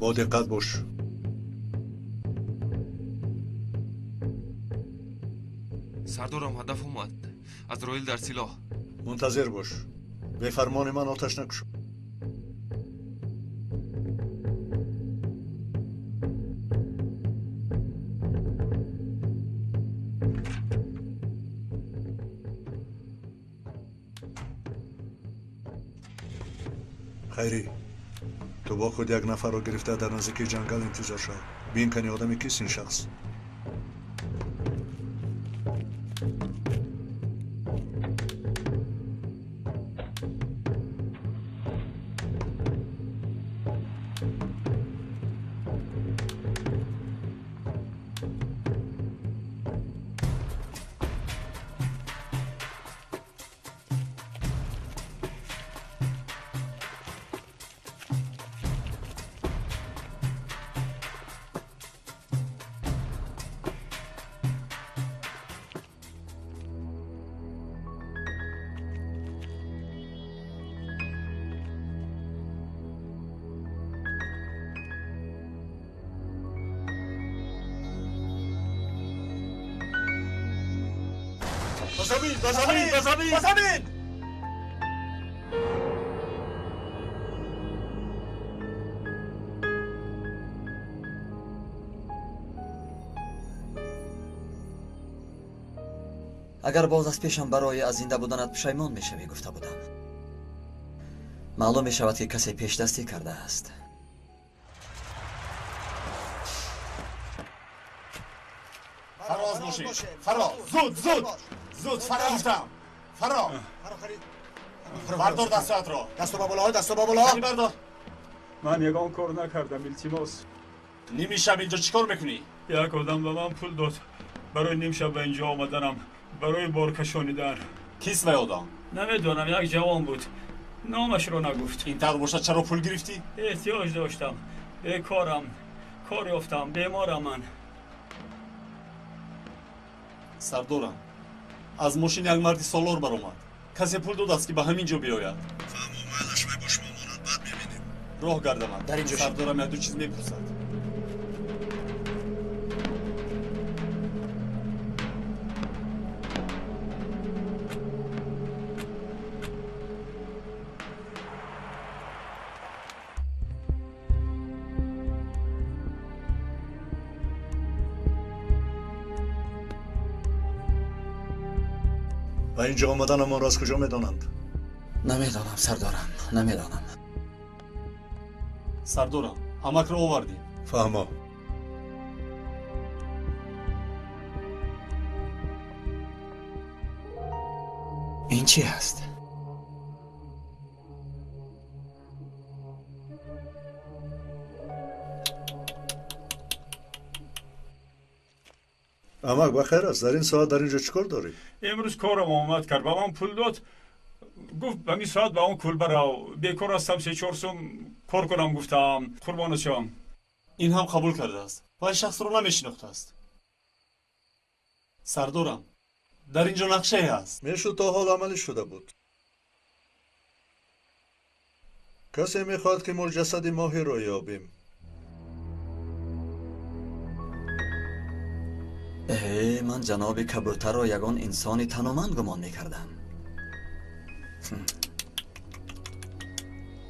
бо диққат бош. сардорам, ҳадаф омад. азроил дар силоҳ. мунтазир бош. бе фармони ман оташ накуш. хайрӣ, ту бо худ як нафарро гирифта дар наздикии ҷангал интизор шав. бин кани одами кист ин шахс? بزمین اگر باز از پیشم برای از زنده بودنت پشیمان میشوی گفته بودم. معلوم میشود که کسی پیش دستی کرده است. فراز باشید. فراز. زود فراز گفتم. فراز. بردار دستت را. دستو با بالا، دستو با بالا. بردار. من یگان کار نکردم التماس. نیم شب اینجا چیکار میکنی؟ یک آدم به من پول داد برای نیم شب به اینجا آمدنم، برای بار کشانیدن. کیست و آدم؟ نمیدونم، یک جوان بود، نامش رو نگفت. این طور باشد چرا پول گرفتی؟ احتیاج داشتم، بیکارم، کار یافتم، بیمارم من. سردارم، از ماشین یک مردی سالار برآمد. کسی پول داد است که به همین جا بیاید. فهمو مالش میباش مامانت بعد میبینیم. راه گردم. در اینجا سردارم یک دو چیز میپرسد. و اینجا آمدنمان را از کجا میدانند؟ نمیدانم سردارم، نمیدانم. سردورم همک را آوردیم. فهمم. این چی است؟ امک بخیر است. در این ساعت در اینجا چیکار داری؟ امروز کارم آمد کرد، به من پول داد، گفت به این ساعت به اون کل براو، بیکار هستم 3-4 سوم کار کنم. گفتم قربانت شم. این هم قبول کرده است و این شخص رو نمیشناخته است. سردورم در اینجا نقشه هست. میشد تا حال عملی شده بود. کسی میخواد که ما جسد ماهی را یابیم. من جناب کبوتر را یگان انسانی تنومند گمان میکردم،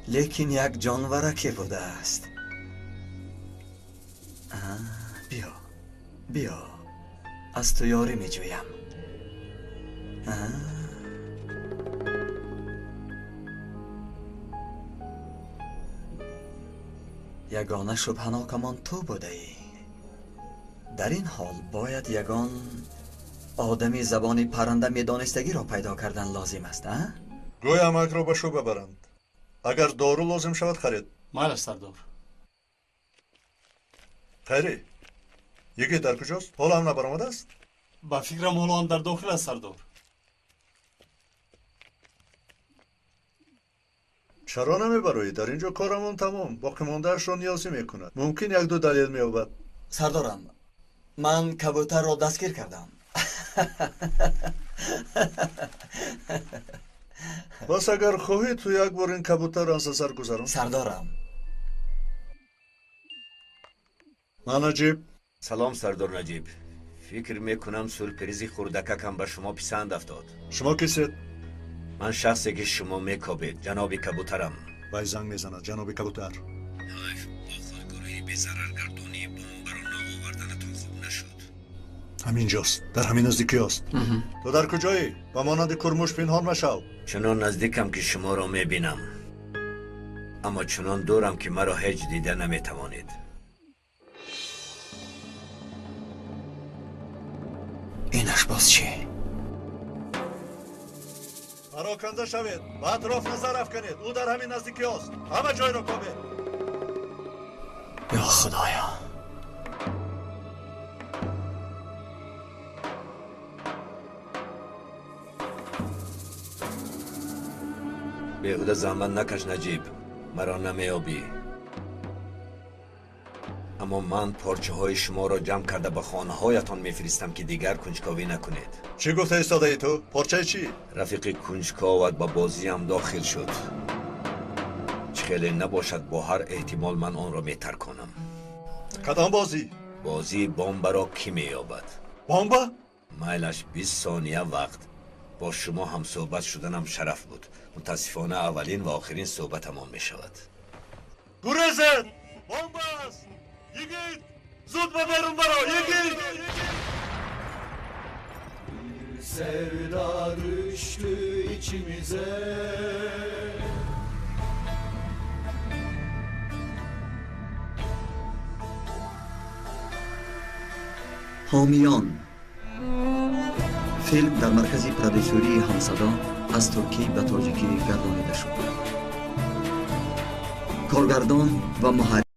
لیکن یک جانورکی بوده است. بیا بیا، از تو یاری میجویم. یگانه شبهناکمان تو بوده ای. در این حال باید یگان آدمی زبان پرنده میدانستگی را پیدا کردن لازم است. گوی امک را به شو ببرند. اگر دارو لازم شود خرید. مال سردار. خیری یکی در کجاست؟ حالا هم نبرآمده است؟ با فکرم حالا هم در داخل است سردار. چرا نمیبرایی؟ در اینجا کارمون تمام. باقی ماندهاش را نیازی میکند. ممکن 1-2 دلیل مییابد. سردارم، من کبوتر را دستگیر کردم. بس اگر خواهی تو یک بار این کبوتر را از سر گذارم. سردارم. من نجیب. سلام سردار نجیب. فکر میکنم سورپریزی خوردککم به شما پسند افتاد. شما کیسید؟ من شخصی که شما میکابید، جناب کبوترم. وای زنگ میزند جناب کبوتر. گروهی بی ضرر گردانی بمب برای ناآوردنتون خوب نشد. همینجاست، در همین نزدیکی است. تو در کجایی؟ با مانند کرموش پنهان مشو. چنان نزدیکم که شما را میبینم، اما چنان دورم که مرا هیچ دیده نمیتوانید. اینش باز چی؟ پراکنده شوید و اطراف نظر افکنید. او در همین نزدیکی است. همه جای را کابید. یا خدایا. بیهوده زحمت نکش نجیب، مرا نمیابی. اما من پارچه های شما را جمع کرده به خانه هایتان میفرستم که دیگر کنجکاوی نکنید. چی گفته ایستاده ای تو؟ پارچه چی؟ رفیق کنجکاوت با بازی هم داخل شد. چه خیلی نباشد با هر احتمال من آن را میترک کنم. کدام بازی؟ بازی بمب را کی مییابد؟ بمب؟ میلش 20 ثانیه وقت. با شما هم صحبت شدنم شرف بود. متاسفانه اولین و آخرین صحبت تمام می شود. گریزید! بمب است! یگید! زود ببرون برا! یگید! Sevda düştü içimize. حامیان فیلم در مرکز پرودوسری همصدا از ترکی به تاجیکی گردانیده شد. کارگردان و محرک